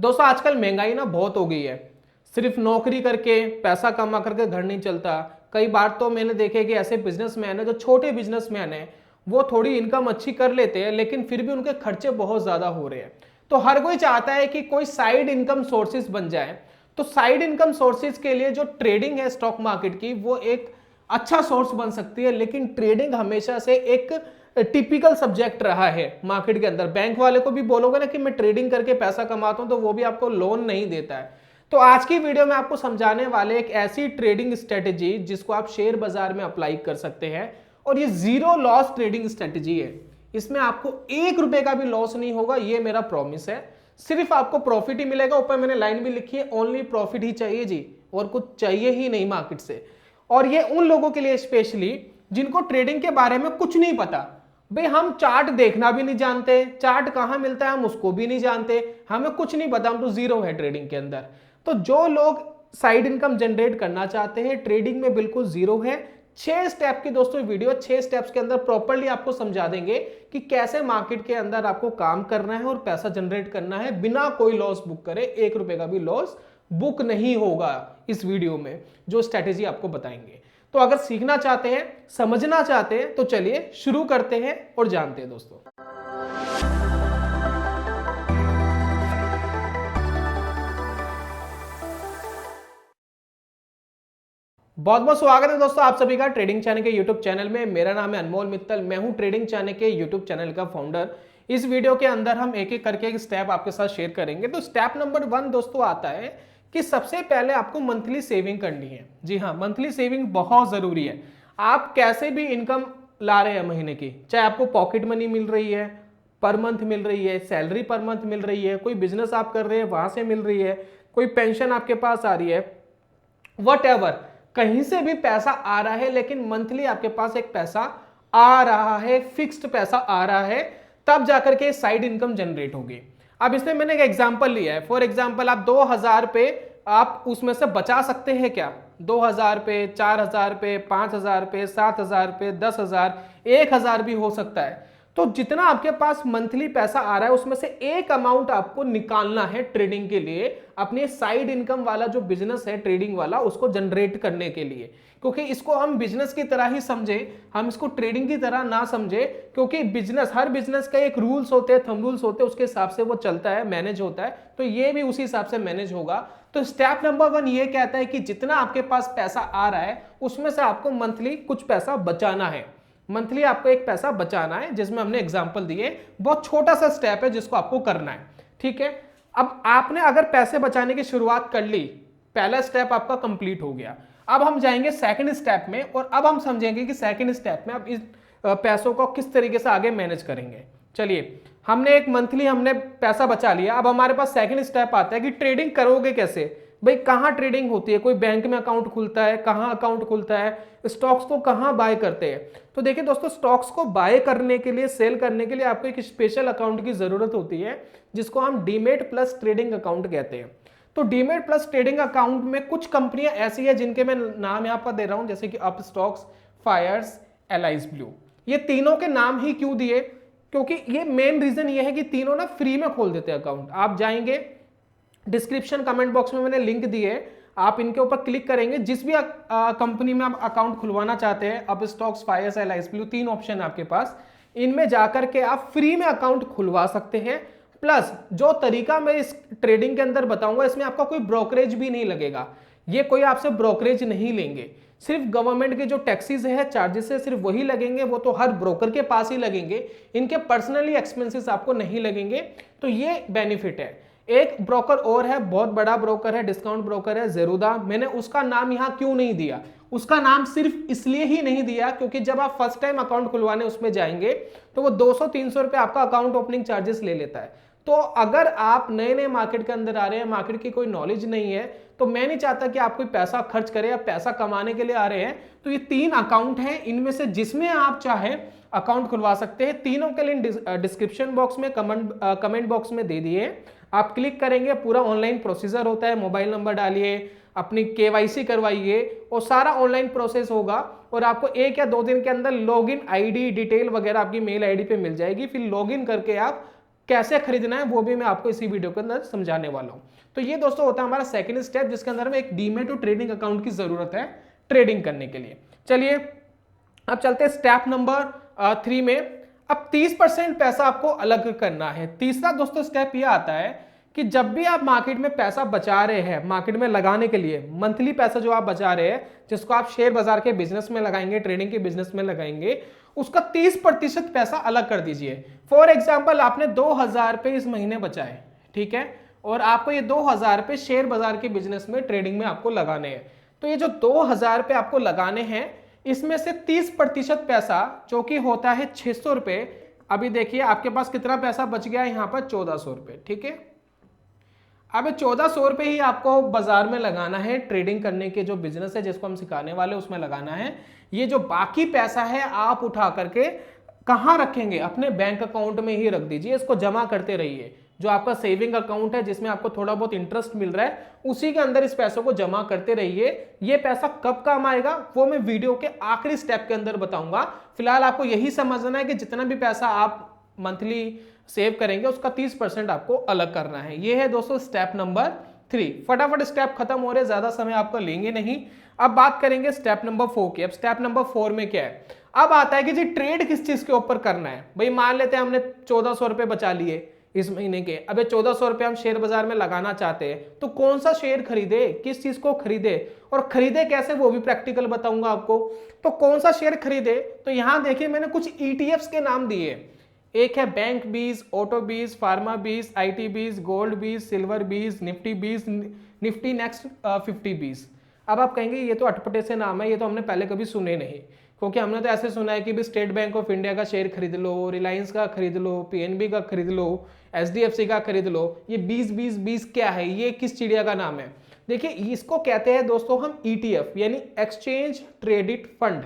दोस्तों आजकल महंगाई ना बहुत हो गई है। सिर्फ नौकरी करके पैसा कमा करके घर नहीं चलता। कई बार तो मैंने देखे कि ऐसे बिजनेसमैन है जो छोटे बिजनेसमैन है, वो थोड़ी इनकम अच्छी कर लेते हैं लेकिन फिर भी उनके खर्चे बहुत ज्यादा हो रहे हैं। तो हर कोई चाहता है कि कोई साइड इनकम सोर्सेज बन जाए। तो साइड इनकम सोर्सेज के लिए जो ट्रेडिंग है स्टॉक मार्केट की, वो एक अच्छा सोर्स बन सकती है। लेकिन ट्रेडिंग हमेशा से एक टिपिकल सब्जेक्ट रहा है मार्केट के अंदर। बैंक वाले को भी बोलोगे ना कि मैं ट्रेडिंग करके पैसा कमाता हूं, तो वो भी आपको लोन नहीं देता है। तो आज की वीडियो में आपको समझाने वाले एक ऐसी ट्रेडिंग स्ट्रेटेजी जिसको आप शेयर बाजार में अप्लाई कर सकते हैं, और ये जीरो लॉस ट्रेडिंग स्ट्रेटेजी है। इसमें आपको 1 रुपए का भी लॉस नहीं होगा, ये मेरा प्रॉमिस है। सिर्फ आपको प्रॉफिट ही मिलेगा। ऊपर मैंने लाइन भी लिखी है, ओनली प्रॉफिट ही चाहिए जी, और कुछ चाहिए ही नहीं मार्केट से। और ये उन लोगों के लिए स्पेशली जिनको ट्रेडिंग के बारे में कुछ नहीं पता। भाई हम चार्ट देखना भी नहीं जानते, चार्ट कहां मिलता है हम उसको भी नहीं जानते, हमें कुछ नहीं पता, हम तो जीरो है ट्रेडिंग के अंदर। तो जो लोग साइड इनकम जनरेट करना चाहते हैं, ट्रेडिंग में बिल्कुल जीरो है, 6 स्टेप की दोस्तों वीडियो, 6 स्टेप्स के अंदर प्रॉपर्ली आपको समझा देंगे कि कैसे मार्केट के अंदर आपको काम करना है और पैसा जनरेट करना है बिना कोई लॉस बुक करे। 1 रुपए का भी लॉस बुक नहीं होगा इस वीडियो में, जो स्ट्रेटेजी आपको बताएंगे। तो अगर सीखना चाहते हैं, समझना चाहते हैं, तो चलिए शुरू करते हैं और जानते हैं दोस्तों। बहुत बहुत स्वागत है दोस्तों आप सभी का ट्रेडिंग चैनल के यूट्यूब चैनल में। मेरा नाम है अनमोल मित्तल, मैं हूं ट्रेडिंग चैनल के यूट्यूब चैनल का फाउंडर। इस वीडियो के अंदर हम एक एक करके एक स्टेप आपके साथ शेयर करेंगे। तो स्टेप नंबर 1 दोस्तों आता है कि सबसे पहले आपको मंथली सेविंग करनी है। जी हाँ, मंथली सेविंग बहुत जरूरी है। आप कैसे भी इनकम ला रहे हैं महीने की, चाहे आपको पॉकेट मनी मिल रही है, पर मंथ मिल रही है, सैलरी पर मंथ मिल रही है, कोई बिजनेस आप कर रहे हैं वहां से मिल रही है, कोई पेंशन आपके पास आ रही है, वट कहीं से भी पैसा आ रहा है, लेकिन मंथली आपके पास एक पैसा आ रहा है, फिक्स्ड पैसा आ रहा है, तब जाकर के साइड इनकम जनरेट होगी। अब इसमें मैंने एक एग्जांपल लिया है। फॉर एग्जांपल आप 2000 पे आप उसमें से बचा सकते हैं क्या? 2000 पे, 4000 पे, 5000 पे, 7000 पे, 10,000, 1000 भी हो सकता है। तो जितना आपके पास मंथली पैसा आ रहा है उसमें से एक अमाउंट आपको निकालना है ट्रेडिंग के लिए, अपने साइड इनकम वाला जो बिजनेस है ट्रेडिंग वाला, उसको जनरेट करने के लिए। क्योंकि इसको हम बिजनेस की तरह ही समझे, हम इसको ट्रेडिंग की तरह ना समझे। क्योंकि बिजनेस, हर बिजनेस का एक रूल्स होते हैं, थंब रूल्स होते हैं, उसके हिसाब से वो चलता है, मैनेज होता है। तो ये भी उसी हिसाब से मैनेज होगा। तो स्टेप नंबर 1 ये कहता है कि जितना आपके पास पैसा आ रहा है उसमें से आपको मंथली कुछ पैसा बचाना है। मंथली आपको एक पैसा बचाना है, जिसमें हमने एग्जांपल दिए। बहुत छोटा सा स्टेप है जिसको आपको करना है, ठीक है। अब आपने अगर पैसे बचाने की शुरुआत कर ली, पहला स्टेप आपका कंप्लीट हो गया। अब हम जाएंगे सेकंड स्टेप में, और अब हम समझेंगे कि सेकंड स्टेप में आप इस पैसों को किस तरीके से आगे मैनेज करेंगे। चलिए, हमने एक मंथली हमने पैसा बचा लिया। अब हमारे पास सेकंड स्टेप आता है कि ट्रेडिंग करोगे कैसे। भाई कहाँ ट्रेडिंग होती है? कोई बैंक में अकाउंट खुलता है, कहाँ अकाउंट खुलता है, स्टॉक्स को कहाँ बाय करते हैं? तो देखिए दोस्तों, स्टॉक्स को बाय करने के लिए, सेल करने के लिए आपको एक स्पेशल अकाउंट की जरूरत होती है, जिसको हम डीमेट प्लस ट्रेडिंग अकाउंट कहते हैं। तो डीमेट प्लस ट्रेडिंग अकाउंट में कुछ कंपनियां ऐसी है जिनके मैं नाम यहाँ पर दे रहा हूं, जैसे कि Upstox, Fyers, Alice Blue. ये तीनों के नाम ही क्यों दिए? क्योंकि ये मेन रीजन ये है कि तीनों ना फ्री में खोल देते हैं अकाउंट। आप जाएंगे, डिस्क्रिप्शन कमेंट बॉक्स में मैंने लिंक दिए, आप इनके ऊपर क्लिक करेंगे, जिस भी कंपनी में आप अकाउंट खुलवाना चाहते हैं, Upstox, Fyers, Alice Blue, 3 option है आपके पास। इनमें जाकर के आप फ्री में अकाउंट खुलवा सकते हैं। प्लस जो तरीका मैं इस ट्रेडिंग के अंदर बताऊंगा, इसमें आपका कोई ब्रोकरेज भी नहीं लगेगा। ये कोई आपसे ब्रोकरेज नहीं लेंगे, सिर्फ गवर्नमेंट के जो टैक्सेस है, चार्जेस है, सिर्फ वही लगेंगे। वो तो हर ब्रोकर के पास ही लगेंगे, इनके पर्सनली एक्सपेंसेस आपको नहीं लगेंगे। तो ये बेनिफिट है। एक ब्रोकर और है, बहुत बड़ा ब्रोकर है, डिस्काउंट ब्रोकर है, ज़ेरोधा। मैंने उसका नाम यहां क्यों नहीं दिया? उसका नाम सिर्फ इसलिए ही नहीं दिया क्योंकि जब आप फर्स्ट टाइम अकाउंट खुलवाने उसमें जाएंगे तो वो 200-300 रुपए आपका अकाउंट ओपनिंग चार्जेस ले लेता है। तो अगर आप नए नए मार्केट के अंदर आ रहे हैं, मार्केट की कोई नॉलेज नहीं है, तो मैं नहीं चाहता कि आप कोई पैसा खर्च करें, या पैसा कमाने के लिए आ रहे हैं। तो ये 3 अकाउंट हैं, इनमें से जिसमें आप चाहें अकाउंट खुलवा सकते हैं। तीनों के लिंक डिस्क्रिप्शन बॉक्स में, कमेंट बॉक्स में दे दिए। आप क्लिक करेंगे, पूरा ऑनलाइन प्रोसीजर होता है। मोबाइल नंबर डालिए, अपनी KYC करवाइए, और सारा ऑनलाइन प्रोसेस होगा। और आपको 1 या 2 दिन के अंदर लॉगिन आईडी डिटेल वगैरह आपकी मेल आईडी पे मिल जाएगी। फिर लॉगिन करके आप कैसे खरीदना है वो भी मैं आपको इसी वीडियो के अंदर समझाने वाला हूं। तो ये दोस्तों होता है हमारा सेकंड स्टेप, जिसके अंदर में एक डीमैट और ट्रेडिंग अकाउंट की जरूरत है ट्रेडिंग करने के लिए। चलिए अब चलते हैं स्टेप नंबर 3 में। अब 30% पैसा आपको अलग करना है। तीसरा दोस्तों स्टेप यह आता है कि जब भी आप मार्केट में पैसा बचा रहे हैं, मार्केट में लगाने के लिए मंथली पैसा जो आप बचा रहे हैं, जिसको आप शेयर बाजार के बिजनेस में लगाएंगे, ट्रेडिंग के बिजनेस में लगाएंगे, उसका 30% पैसा अलग कर दीजिए। फॉर एग्जाम्पल आपने 2000 रुपये इस महीने बचाए, ठीक है, और आपको ये 2000 रुपये शेयर बाजार के बिजनेस में, ट्रेडिंग में आपको लगाने हैं। तो ये जो 2000 रुपये आपको लगाने हैं, इसमें से 30% पैसा जो कि होता है 600 रुपये, अभी देखिए आपके पास कितना पैसा बच गया यहाँ पर 1400 रुपये, ठीक है। अब 1400 रुपये ही आपको बाजार में लगाना है, ट्रेडिंग करने के जो बिजनेस है जिसको हम सिखाने वाले उसमें लगाना है। ये जो बाकी पैसा है आप उठा करके कहाँ रखेंगे, अपने बैंक अकाउंट में ही रख दीजिए, इसको जमा करते रहिए। जो आपका सेविंग अकाउंट है जिसमें आपको थोड़ा बहुत इंटरेस्ट मिल रहा है, उसी के अंदर इस पैसों को जमा करते रहिए। ये पैसा कब काम आएगा वो मैं वीडियो के आखिरी स्टेप के अंदर बताऊंगा। फिलहाल आपको यही समझना है कि जितना भी पैसा आप मंथली सेव करेंगे उसका 30% आपको अलग करना है। ये है दोस्तों स्टेप नंबर 3। फटाफट स्टेप खत्म हो रहे, ज्यादा समय आपका लेंगे नहीं। अब बात करेंगे स्टेप नंबर 4 की। अब स्टेप नंबर 4 में क्या है, अब आता है कि जी ट्रेड किस चीज के ऊपर करना है। भाई मान लेते हैं हमने 1400 रुपए बचा लिए इस महीने के, अब 1400 रुपए हम शेयर बाजार में लगाना चाहते हैं, तो कौन सा शेयर खरीदे, किस चीज को खरीदे और खरीदे कैसे, वो भी प्रैक्टिकल बताऊंगा आपको। तो कौन सा शेयर खरीदे, तो यहां देखिए मैंने कुछ ETFs के नाम दिए। एक है बैंक बीज, ऑटो बीज, फार्मा बीज, IT बीज, गोल्ड बीज, सिल्वर बीज, निफ्टी बीज, निफ्टी नेक्स्ट 50 बीज। अब आप कहेंगे ये तो अटपटे से नाम है, ये तो हमने पहले कभी सुने नहीं, क्योंकि हमने तो ऐसे सुना है कि भी स्टेट बैंक ऑफ इंडिया का शेयर खरीद लो, रिलायंस का खरीद लो, PNB का खरीद लो, HDFC का खरीद लो। ये 20 क्या है, ये किस चिड़िया का नाम है? देखिए इसको कहते हैं दोस्तों हम ETF यानी एक्सचेंज ट्रेडेड फंड।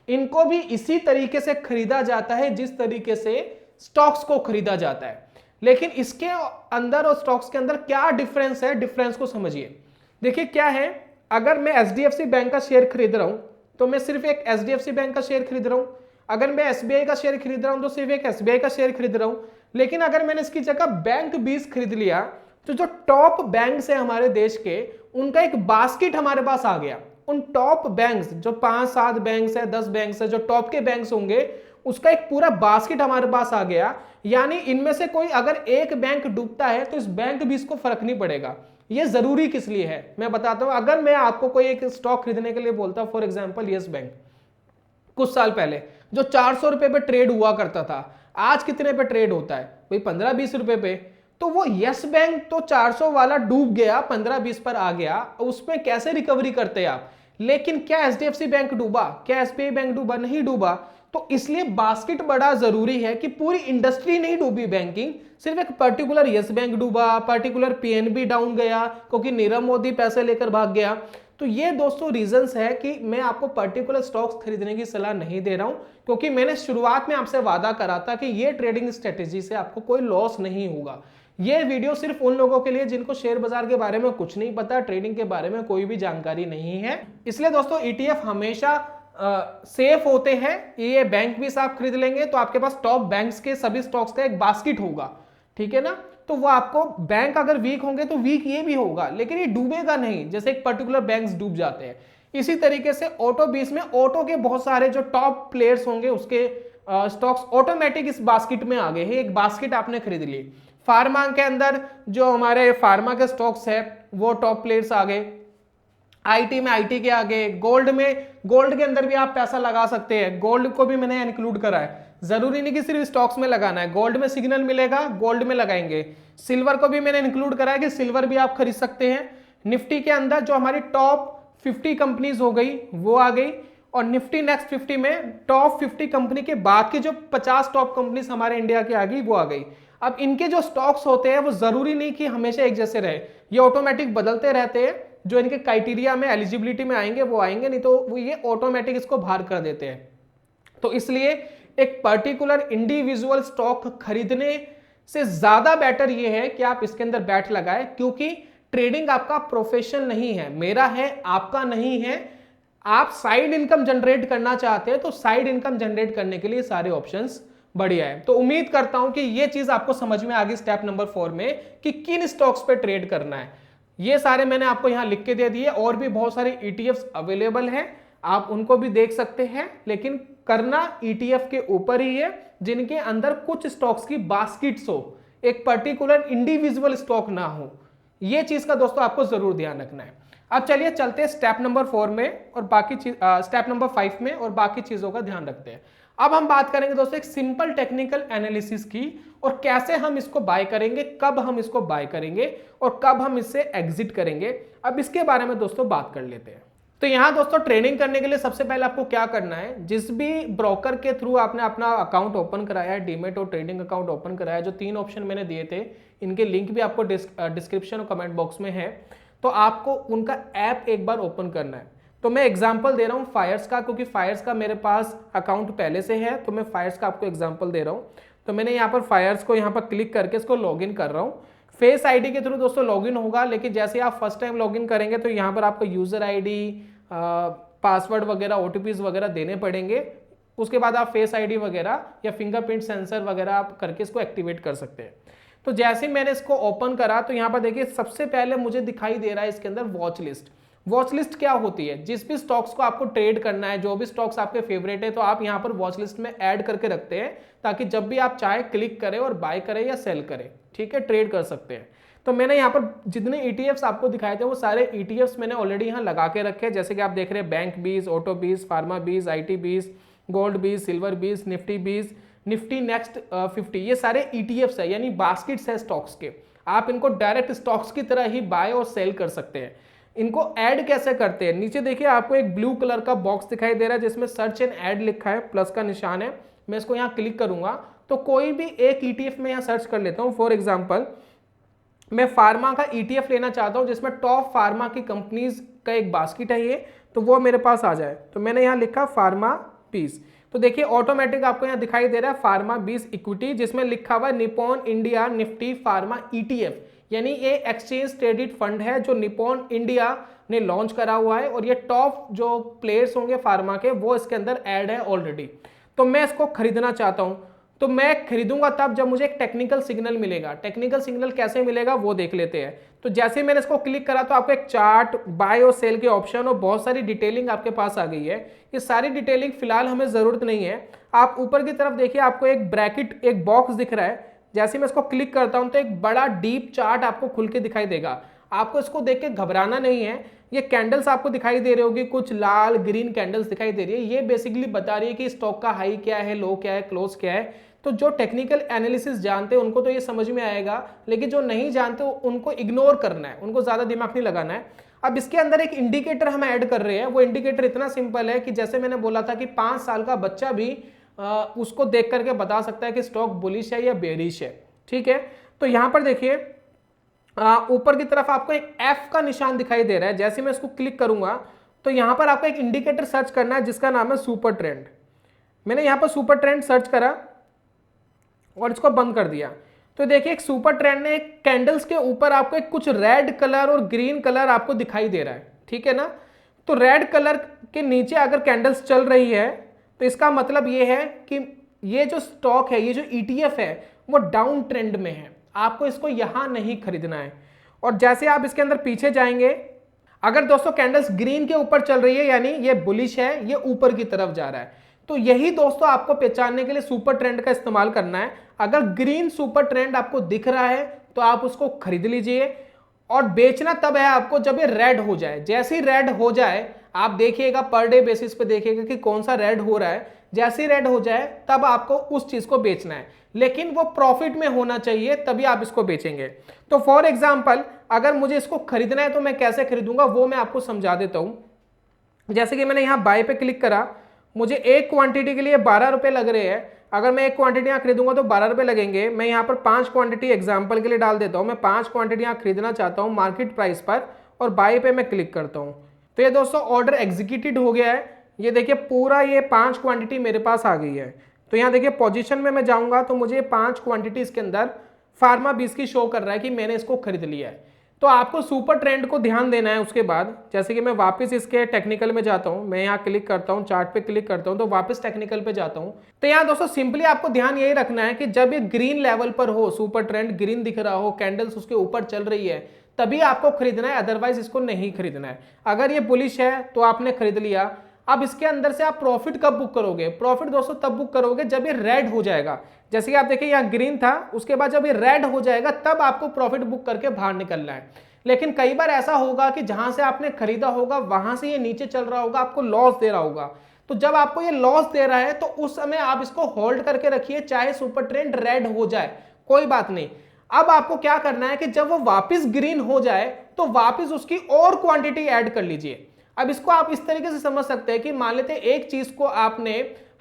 इनको भी इसी तरीके से खरीदा जाता है जिस तरीके से स्टॉक्स को खरीदा जाता है। लेकिन इसके अंदर और स्टॉक्स के अंदर क्या डिफरेंस है, डिफरेंस को समझिए। देखिए क्या है, अगर मैं HDFC बैंक का शेयर खरीद रहा हूं तो मैं सिर्फ एक HDFC बैंक का शेयर खरीद रहा हूं। अगर मैं SBI का शेयर खरीद रहा हूं तो सिर्फ एक SBI का शेयर खरीद रहा हूं। लेकिन अगर मैंने इसकी जगह बैंक 20 खरीद लिया तो जो टॉप बैंक्स है हमारे देश के, उनका एक बास्केट हमारे पास आ गया। उन टॉप बैंक्स जो 5-7 बैंक्स है, 10 बैंक्स है, जो टॉप के बैंक्स होंगे, उसका एक पूरा बास्केट हमारे पास आ गया। यानी इनमें से कोई अगर एक बैंक डूबता है तो इस बैंक 20 को फर्क नहीं पड़ेगा। ये जरूरी किस लिए है मैं बताता हूं। अगर मैं आपको कोई एक स्टॉक खरीदने के लिए बोलता, फॉर एग्जांपल यस बैंक, कुछ साल पहले जो 400 रुपए पे ट्रेड हुआ करता था, आज कितने पे ट्रेड होता है भाई? 15-20 रुपए पे। तो वो यस बैंक तो 400 वाला डूब गया, 15-20 पर आ गया, उसमें कैसे रिकवरी करते आप? लेकिन क्या HDFC बैंक डूबा? क्या SBI बैंक डूबा? नहीं डूबा। तो इसलिए बास्केट बड़ा जरूरी है कि पूरी इंडस्ट्री नहीं डूबी बैंकिंग, सिर्फ एक पर्टिकुलर यस बैंक डूबा, पर्टिकुलर PNB डाउन गया क्योंकि नीरव मोदी पैसे लेकर भाग गया। तो ये दोस्तों रीजंस है कि मैं आपको पर्टिकुलर स्टॉक्स खरीदने की सलाह नहीं दे रहा हूं, क्योंकि मैंने शुरुआत में आपसे वादा करा था कि ये ट्रेडिंग स्ट्रेटेजी से आपको कोई लॉस नहीं होगा। ये वीडियो सिर्फ उन लोगों के लिए जिनको शेयर बाजार के बारे में कुछ नहीं पता, ट्रेडिंग के बारे में कोई भी जानकारी नहीं है। इसलिए दोस्तों ETF हमेशा सेफ होते हैं। ये बैंक भी आप खरीद लेंगे तो आपके पास टॉप बैंक्स के सभी स्टॉक्स का एक बास्केट होगा, ठीक है ना। तो वो आपको बैंक अगर वीक होंगे तो वीक ये भी होगा, लेकिन ये डूबेगा नहीं जैसे एक पर्टिकुलर बैंक्स डूब जाते हैं। इसी तरीके से ऑटो बीस में ऑटो के बहुत सारे जो टॉप प्लेयर्स होंगे उसके स्टॉक्स ऑटोमेटिक इस बास्केट में आ गए हैं। एक बास्केट आपने खरीद ली। फार्मा के अंदर जो हमारे फार्मा के स्टॉक्स है वो टॉप प्लेयर्स आ गए। IT में IT के आगे, गोल्ड में, गोल्ड के अंदर भी आप पैसा लगा सकते हैं। गोल्ड को भी मैंने इंक्लूड करा है, जरूरी नहीं कि सिर्फ स्टॉक्स में लगाना है। गोल्ड में सिग्नल मिलेगा, गोल्ड में लगाएंगे। सिल्वर को भी मैंने इंक्लूड करा है कि सिल्वर भी आप खरीद सकते हैं। निफ्टी के अंदर जो हमारी टॉप 50 कंपनीज हो गई वो आ गई, और निफ्टी नेक्स्ट 50 में टॉप 50 कंपनी के बाद की जो 50 टॉप कंपनीज हमारे इंडिया की आ गई वो आ गई। अब इनके जो स्टॉक्स होते हैं वो जरूरी नहीं कि हमेशा एक जैसे रहे, ये ऑटोमेटिक बदलते रहते हैं। जो इनके क्राइटेरिया में, एलिजिबिलिटी में आएंगे वो आएंगे, नहीं तो वो ये ऑटोमेटिक इसको बाहर कर देते हैं। तो इसलिए एक पर्टिकुलर इंडिविजुअल स्टॉक खरीदने से ज्यादा बेटर ये है कि आप इसके अंदर बैठ लगाए, क्योंकि ट्रेडिंग आपका प्रोफेशन नहीं है, मेरा है, आपका नहीं है। आप साइड इनकम जनरेट करना चाहते हैं तो साइड इनकम जनरेट करने के लिए सारे ऑप्शंस बढ़िया है। तो उम्मीद करता हूं कि ये चीज आपको समझ में आ गई स्टेप नंबर 4 में कि किन स्टॉक्स पे ट्रेड करना है। ये सारे मैंने आपको यहां लिख के दे दिए, और भी बहुत सारे ईटीएफ्स अवेलेबल हैं, आप उनको भी देख सकते हैं, लेकिन करना ईटीएफ के ऊपर ही है जिनके अंदर कुछ स्टॉक्स की बास्केट्स हो, एक पर्टिकुलर इंडिविजुअल स्टॉक ना हो। ये चीज का दोस्तों आपको जरूर ध्यान रखना है। अब चलिए चलते हैं स्टेप नंबर 4 में और बाकी चीज स्टेप नंबर 5 में और बाकी चीजों का ध्यान रखते हैं। अब हम बात करेंगे दोस्तों एक सिंपल टेक्निकल एनालिसिस की, और कैसे हम इसको बाय करेंगे, कब हम इसको बाय करेंगे और कब हम इससे एग्जिट करेंगे। अब इसके बारे में दोस्तों बात कर लेते हैं। तो यहां दोस्तों ट्रेडिंग करने के लिए सबसे पहले आपको क्या करना है, जिस भी ब्रोकर के थ्रू आपने अपना अकाउंट ओपन कराया है, डीमेट और ट्रेडिंग अकाउंट ओपन कराया है, जो 3 ऑप्शन मैंने दिए थे, इनके लिंक भी आपको डिस्क्रिप्शन और कमेंट बॉक्स में है, तो आपको उनका ऐप एक बार ओपन करना है। तो मैं एग्जांपल दे रहा हूं फायर्स का, क्योंकि फायर्स का मेरे पास अकाउंट पहले से है, तो मैं फायर्स का आपको एग्जांपल दे रहा हूं। तो मैंने यहाँ पर फायर्स को यहाँ पर क्लिक करके इसको लॉगिन कर रहा हूँ। फेस आईडी के थ्रू दोस्तों लॉगिन होगा, लेकिन जैसे आप फर्स्ट टाइम लॉगिन करेंगे तो यहाँ पर आपको यूजर आईडी, पासवर्ड वगैरह, ओटीपीज वगैरह देने पड़ेंगे। उसके बाद आप फेस आईडी वगैरह या फिंगरप्रिंट सेंसर वगैरह आप करके इसको एक्टिवेट कर सकते हैं। तो जैसे मैंने इसको ओपन करा तो यहाँ पर देखिए सबसे पहले मुझे दिखाई दे रहा है इसके अंदर वॉच लिस्ट। वॉच लिस्ट क्या होती है, जिस भी स्टॉक्स को आपको ट्रेड करना है, जो भी स्टॉक्स आपके फेवरेट है, तो आप यहाँ पर वॉच लिस्ट में ऐड करके रखते हैं, ताकि जब भी आप चाहे क्लिक करें और बाय करें या सेल करें, ठीक है, ट्रेड कर सकते हैं। तो मैंने यहाँ पर जितने ईटीएफ्स आपको दिखाए थे वो सारे ईटीएफ्स मैंने ऑलरेडी यहाँ लगा के रखे हैं, जैसे कि आप देख रहे हैं बैंक बीज, ऑटो बीज, फार्मा बीज, आईटी बीज, गोल्ड बीज, सिल्वर बीज, निफ्टी बीज, निफ्टी नेक्स्ट 50, ये सारे ईटीएफ्स है, यानी बास्केट्स है स्टॉक्स के। आप इनको डायरेक्ट स्टॉक्स की तरह ही बाय और सेल कर सकते हैं। इनको ऐड कैसे करते हैं, नीचे देखिए आपको एक ब्लू कलर का बॉक्स दिखाई दे रहा है जिसमें सर्च एंड ऐड लिखा है, प्लस का निशान है। मैं इसको यहाँ क्लिक करूंगा तो कोई भी एक ईटीएफ में यहाँ सर्च कर लेता हूँ। फॉर एग्जाम्पल मैं फार्मा का ईटीएफ लेना चाहता हूँ जिसमें टॉप फार्मा की कंपनीज का एक बास्केट है ये, तो वो मेरे पास आ जाए। तो मैंने यहाँ लिखा फार्मा बीज, तो देखिए ऑटोमेटिक आपको यहाँ दिखाई दे रहा है फार्मा बीज इक्विटी, जिसमें लिखा हुआ है Nippon India Nifty pharma ETF, यानी ये एक्सचेंज ट्रेडेड फंड है जो निप्पॉन इंडिया ने लॉन्च करा हुआ है, और ये टॉप जो प्लेयर्स होंगे फार्मा के वो इसके अंदर ऐड है ऑलरेडी। तो मैं इसको खरीदना चाहता हूँ, तो मैं खरीदूंगा तब जब मुझे एक टेक्निकल सिग्नल मिलेगा। टेक्निकल सिग्नल कैसे मिलेगा वो देख लेते हैं। तो जैसे मैंने इसको क्लिक करा तो आपको एक चार्ट, बाय और सेल के ऑप्शन और बहुत सारी डिटेलिंग आपके पास आ गई है। ये सारी डिटेलिंग फिलहाल हमें जरूरत नहीं है। आप ऊपर की तरफ देखिए आपको एक ब्रैकेट, एक बॉक्स दिख रहा है, जैसे मैं इसको क्लिक करता हूं तो एक बड़ा डीप चार्ट आपको खुल के दिखाई देगा। आपको इसको देख के घबराना नहीं है। ये कैंडल्स आपको दिखाई दे रही होगी, कुछ लाल ग्रीन कैंडल्स दिखाई दे रही है, ये बेसिकली बता रही है कि स्टॉक का हाई क्या है, लो क्या है, क्लोज क्या है। तो जो टेक्निकल एनालिसिस जानते हैं उनको तो ये समझ में आएगा, लेकिन जो नहीं जानते उनको इग्नोर करना है, उनको ज्यादा दिमाग नहीं लगाना है। अब इसके अंदर एक इंडिकेटर हम ऐड कर रहे हैं। वो इंडिकेटर इतना सिंपल है कि जैसे मैंने बोला था कि 5 साल का बच्चा भी उसको देख करके बता सकता है कि स्टॉक बुलिश है या बेरिश है, ठीक है। तो यहां पर देखिए ऊपर की तरफ आपको एक एफ का निशान दिखाई दे रहा है। जैसे मैं इसको क्लिक करूंगा तो यहां पर आपको एक इंडिकेटर सर्च करना है जिसका नाम है सुपर ट्रेंड। मैंने यहां पर सुपर ट्रेंड सर्च करा और इसको बंद कर दिया। तो देखिए एक सुपर ट्रेंड ने एक कैंडल्स के ऊपर आपको एक कुछ रेड कलर और ग्रीन कलर आपको दिखाई दे रहा है, ठीक है ना। तो रेड कलर के नीचे अगर कैंडल्स चल रही है तो इसका मतलब ये है कि ये जो स्टॉक है, ये जो ईटीएफ है, वो डाउन ट्रेंड में है, आपको इसको यहां नहीं खरीदना है। और जैसे आप इसके अंदर पीछे जाएंगे, अगर दोस्तों कैंडल्स ग्रीन के ऊपर चल रही है यानी ये बुलिश है, ये ऊपर की तरफ जा रहा है। तो यही दोस्तों आपको पहचानने के लिए सुपर ट्रेंड का इस्तेमाल करना है। अगर ग्रीन सुपर ट्रेंड आपको दिख रहा है तो आप उसको खरीद लीजिए, और बेचना तब है आपको जब ये रेड हो जाए। जैसे ही रेड हो जाए आप देखिएगा, पर डे बेसिस पे देखिएगा कि कौन सा रेड हो रहा है। जैसे ही रेड हो जाए तब आपको उस चीज को बेचना है, लेकिन वो प्रॉफिट में होना चाहिए, तभी आप इसको बेचेंगे। तो फॉर एग्जाम्पल अगर मुझे इसको खरीदना है तो मैं कैसे खरीदूंगा वो मैं आपको समझा देता हूं। जैसे कि मैंने यहां बाय पे क्लिक करा, मुझे एक क्वांटिटी के लिए 12 रुपए लग रहे हैं। अगर मैं एक क्वांटिटी यहाँ खरीदूंगा तो 12 रुपए लगेंगे। मैं यहाँ पर 5 क्वांटिटी एग्जांपल के लिए डाल देता हूँ। मैं 5 क्वांटिटी यहाँ खरीदना चाहता हूँ मार्केट प्राइस पर, और बाय पे मैं क्लिक करता हूँ। तो ये दोस्तों ऑर्डर एग्जीक्यूटेड हो गया है। ये देखिए पूरा ये 5 क्वांटिटी मेरे पास आ गई है। तो यहाँ देखिए पोजीशन में मैं जाऊँगा तो मुझे 5 क्वांटिटी इसके अंदर फार्मा बीज की शो कर रहा है कि मैंने इसको खरीद लिया है। तो आपको सुपर ट्रेंड को ध्यान देना है। उसके बाद जैसे कि मैं वापस इसके टेक्निकल में जाता हूं, मैं यहाँ क्लिक करता हूं, चार्ट पे क्लिक करता हूं, तो वापस टेक्निकल पे जाता हूं। तो यहाँ दोस्तों सिंपली आपको ध्यान यही रखना है कि जब ये ग्रीन लेवल पर हो, सुपर ट्रेंड ग्रीन दिख रहा हो, कैंडल्स उसके ऊपर चल रही है, तभी आपको खरीदना है, अदरवाइज इसको नहीं खरीदना है। अगर ये बुलिश है तो आपने खरीद लिया। अब इसके अंदर से आप प्रॉफिट कब बुक करोगे? प्रॉफिट दोस्तों तब बुक करोगे जब ये रेड हो जाएगा। जैसे कि आप देखिए यहाँ ग्रीन था, उसके बाद जब ये रेड हो जाएगा तब आपको प्रॉफिट बुक करके बाहर निकलना है। लेकिन कई बार ऐसा होगा कि जहां से आपने खरीदा होगा वहां से ये नीचे चल रहा होगा, आपको लॉस दे रहा होगा। तो जब आपको ये लॉस दे रहा है तो उस समय आप इसको होल्ड करके रखिए, चाहे सुपर ट्रेंड रेड हो जाए, कोई बात नहीं। अब आपको क्या करना है कि जब वो वापस ग्रीन हो जाए तो वापस उसकी और क्वांटिटी ऐड कर लीजिए। अब इसको आप इस तरीके से समझ सकते हैं कि मान लेते एक चीज को आपने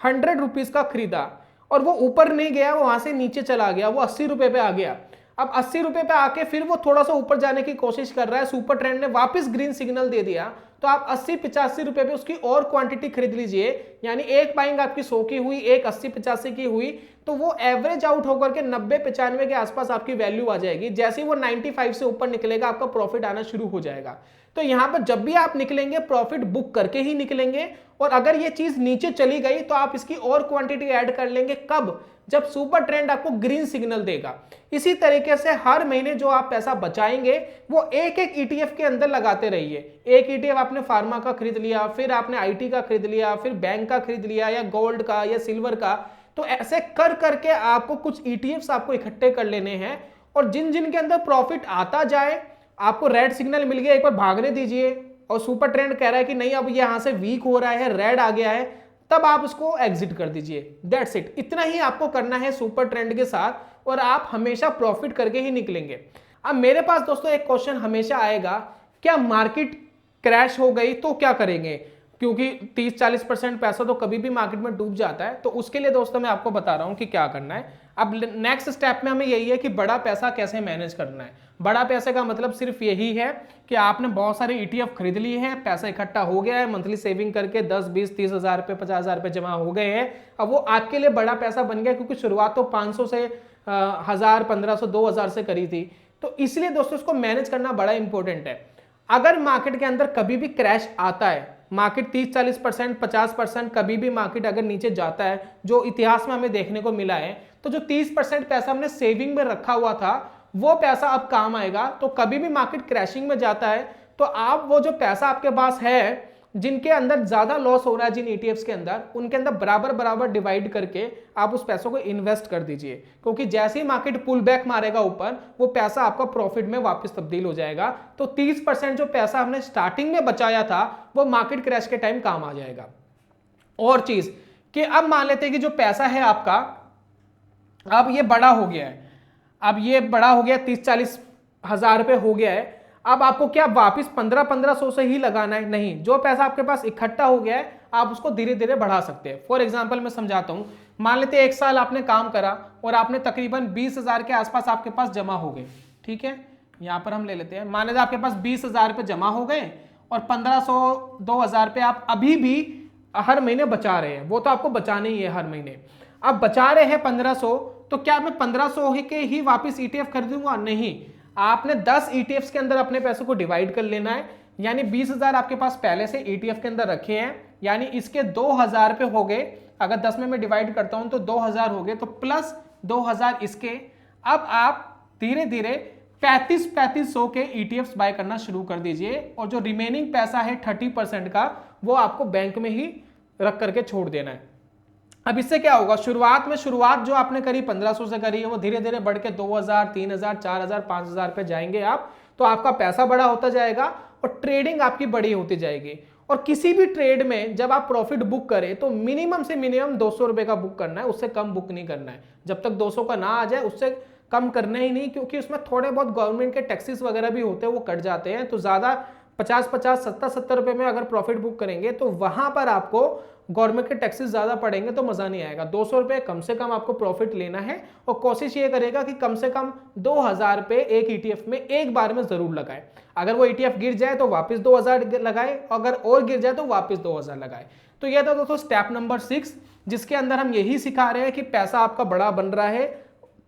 100 रुपीज का खरीदा और वो ऊपर नहीं गया, वो वहां से नीचे चला गया, वो 80 रुपए पे आ गया। अब 80 रुपए पे आके फिर वो थोड़ा सा ऊपर जाने की कोशिश कर रहा है, सुपर ट्रेंड ने वापस ग्रीन सिग्नल दे दिया, तो आप 80-85 रुपए पे उसकी और क्वांटिटी खरीद लीजिए। यानी एक बाइंग आपकी 100 की हुई, एक 80-85 की हुई, तो वो एवरेज आउट होकर के 90-95 के आसपास आपकी वैल्यू आ जाएगी। जैसे ही वो 95 से ऊपर निकलेगा आपका प्रॉफिट आना शुरू हो जाएगा। तो यहां पर जब भी आप निकलेंगे प्रॉफिट बुक करके ही निकलेंगे, और अगर ये चीज नीचे चली गई तो आप इसकी और क्वांटिटी ऐड कर लेंगे। कब? जब सुपर ट्रेंड आपको ग्रीन सिग्नल देगा। इसी तरीके से हर महीने जो आप पैसा बचाएंगे वो एक एक ईटीएफ के अंदर लगाते रहिए। एक ईटीएफ आपने फार्मा का खरीद लिया, फिर आपने आईटी का खरीद लिया, फिर बैंक का खरीद लिया, या गोल्ड का या सिल्वर का। तो ऐसे कर करके आपको कुछ ईटीएफ्स आपको इकट्ठे कर लेने हैं, और जिन जिन के अंदर प्रॉफिट आता जाए, आपको रेड सिग्नल मिल गया, एक बार भागने दीजिए, और सुपर ट्रेंड कह रहा है कि नहीं अब ये यहां से वीक हो रहा है, रेड आ गया है, तब आप उसको एग्जिट कर दीजिए। That's it. इतना ही आपको करना है सुपर ट्रेंड के साथ, और आप हमेशा प्रॉफिट करके ही निकलेंगे। अब मेरे पास दोस्तों एक क्वेश्चन हमेशा आएगा, क्या मार्केट क्रैश हो गई तो क्या करेंगे? क्योंकि 30-40% पैसा तो कभी भी मार्केट में डूब जाता है। तो उसके लिए दोस्तों मैं आपको बता रहा हूं कि क्या करना है। अब नेक्स्ट स्टेप में हमें यही है कि बड़ा पैसा कैसे मैनेज करना है। बड़ा पैसे का मतलब सिर्फ यही है कि आपने बहुत सारे ईटीएफ खरीद लिए हैं, पैसा इकट्ठा हो गया है, मंथली सेविंग करके 10-20-30 हज़ार रुपये 50 हज़ार रुपये जमा हो गए हैं। अब वो आपके लिए बड़ा पैसा बन गया, क्योंकि शुरुआत तो 500 से 1000, 1500, 2000 से करी थी। तो इसलिए दोस्तों इसको मैनेज करना बड़ा इंपॉर्टेंट है। अगर मार्केट के अंदर कभी भी क्रैश आता है, मार्केट 30-40%, 50% कभी भी मार्केट अगर नीचे जाता है, जो इतिहास में हमें देखने को मिला है, तो जो 30% पैसा हमने सेविंग में रखा हुआ था वो पैसा अब काम आएगा। तो कभी भी मार्केट क्रैशिंग में जाता है तो आप वो जो पैसा आपके पास है, जिनके अंदर ज्यादा लॉस हो रहा है, जिन ईटीएफ्स के अंदर, उनके अंदर बराबर बराबर डिवाइड करके आप उस पैसों को इन्वेस्ट कर दीजिए। क्योंकि जैसे ही मार्केट पुल बैक मारेगा ऊपर, वो पैसा आपका प्रॉफिट में वापस तब्दील हो जाएगा। तो 30% जो पैसा हमने स्टार्टिंग में बचाया था वो मार्केट क्रैश के टाइम काम आ जाएगा। और चीज कि अब मान लेते हैं कि जो पैसा है आपका, अब ये बड़ा हो गया है, अब ये बड़ा हो गया, 30-40 हज़ार रुपये हो गया है। अब आपको क्या वापस 1500 से ही लगाना है? नहीं, जो पैसा आपके पास इकट्ठा हो गया है आप उसको धीरे धीरे बढ़ा सकते हैं। फॉर एग्जांपल मैं समझाता हूं। मान लेते हैं 1 साल आपने काम करा और आपने तकरीबन 20,000 के आसपास आपके पास जमा हो गए। ठीक है, यहां पर हम ले लेते हैं, मान लेते आपके पास 20,000 रुपये जमा हो गए और 1500-2000 रुपये आप अभी भी हर महीने बचा रहे हैं। वो तो आपको बचाना ही है हर महीने। अब बचा रहे हैं 1500, तो क्या मैं 1500 के ही वापस ईटीएफ खरीदूंगा? नहीं, आपने 10 ईटीएफ के अंदर अपने पैसों को डिवाइड कर लेना है। यानी 20,000 आपके पास पहले से ईटीएफ के अंदर रखे हैं, यानी इसके 2,000 रुपये हो गए। अगर 10 में मैं डिवाइड करता हूं तो 2,000 हो गए, तो प्लस 2,000 इसके। अब आप धीरे धीरे 3500 के ईटीएफ बाय करना शुरू कर दीजिए, और जो रिमेनिंग पैसा है 30% का, वो आपको बैंक में ही रख करके छोड़ देना है। अब इससे क्या होगा, शुरुआत जो आपने करी 1500 से करी है, वो धीरे धीरे बढ़ के 2,000, 3,000, 4,000, 5,000 पे जाएंगे आप, तो आपका पैसा बड़ा होता जाएगा और ट्रेडिंग आपकी बड़ी होती जाएगी। और किसी भी ट्रेड में जब आप प्रॉफिट बुक करें तो मिनिमम से मिनिमम 200 रुपए का बुक करना है, उससे कम बुक नहीं करना है। जब तक 200 का ना आ जाए उससे कम करना ही नहीं, क्योंकि उसमें थोड़े बहुत गवर्नमेंट के टैक्सेस वगैरह भी होते हैं, वो कट जाते हैं। तो ज्यादा 50-50, 70-70 रुपए में अगर प्रॉफिट बुक करेंगे तो वहां पर आपको गवर्नमेंट के टैक्सेस ज्यादा पड़ेंगे, तो मजा नहीं आएगा। 200 रुपए कम से कम आपको प्रॉफिट लेना है, और कोशिश ये करेगा कि कम से कम 2,000 रुपए एक ईटीएफ में एक बार में जरूर लगाए। अगर वो ईटीएफ गिर जाए तो वापस 2,000 लगाए, अगर और गिर जाए तो वापस 2,000 लगाए। तो यह था दोस्तों स्टेप नंबर 6, जिसके अंदर हम यही सिखा रहे हैं कि पैसा आपका बड़ा बन रहा है,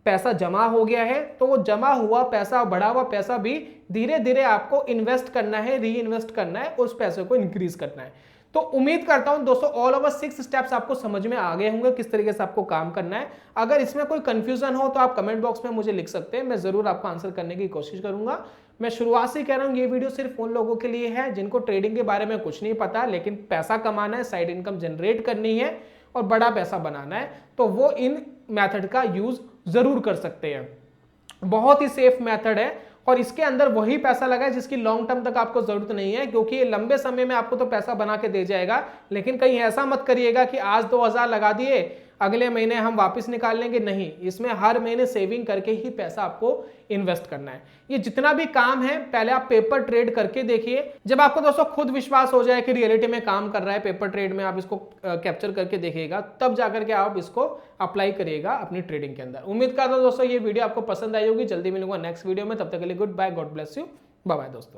पैसा जमा हो गया है तो वो जमा हुआ पैसा, बढ़ा हुआ पैसा भी धीरे धीरे आपको इन्वेस्ट करना है, री इन्वेस्ट करना है, उस पैसे को इंक्रीज करना है। तो उम्मीद करता हूं दोस्तों ऑल ओवर 6 स्टेप्स आपको समझ में आ गए होंगे किस तरीके से आपको काम करना है। अगर इसमें कोई कंफ्यूजन हो तो आप कमेंट बॉक्स में मुझे लिख सकते हैं, मैं जरूर आपको आंसर करने की कोशिश करूंगा। मैं शुरुआत से कह रहा हूं ये वीडियो सिर्फ उन लोगों के लिए है जिनको ट्रेडिंग के बारे में कुछ नहीं पता, लेकिन पैसा कमाना है, साइड इनकम जनरेट करनी है और बड़ा पैसा बनाना है, तो वो इन मेथड का यूज जरूर कर सकते हैं। बहुत ही सेफ मेथड है और इसके अंदर वही पैसा लगा है जिसकी लॉन्ग टर्म तक आपको जरूरत नहीं है, क्योंकि ये लंबे समय में आपको तो पैसा बना के दे जाएगा, लेकिन कहीं ऐसा मत करिएगा कि आज 2000 लगा दिए अगले महीने हम वापस निकाल लेंगे, नहीं, इसमें हर महीने सेविंग करके ही पैसा आपको इन्वेस्ट करना है। ये जितना भी काम है पहले आप पेपर ट्रेड करके देखिए, जब आपको दोस्तों खुद विश्वास हो जाए कि रियलिटी में काम कर रहा है, पेपर ट्रेड में आप इसको कैप्चर करके देखिएगा, तब जाकर के आप इसको अप्लाई करिएगा अपनी ट्रेडिंग के अंदर। उम्मीद करता हूं दोस्तों ये वीडियो आपको पसंद आई होगी। जल्दी मिलूंगा नेक्स्ट वीडियो में, तब तक के लिए goodbye, God bless you, bye bye दोस्तों।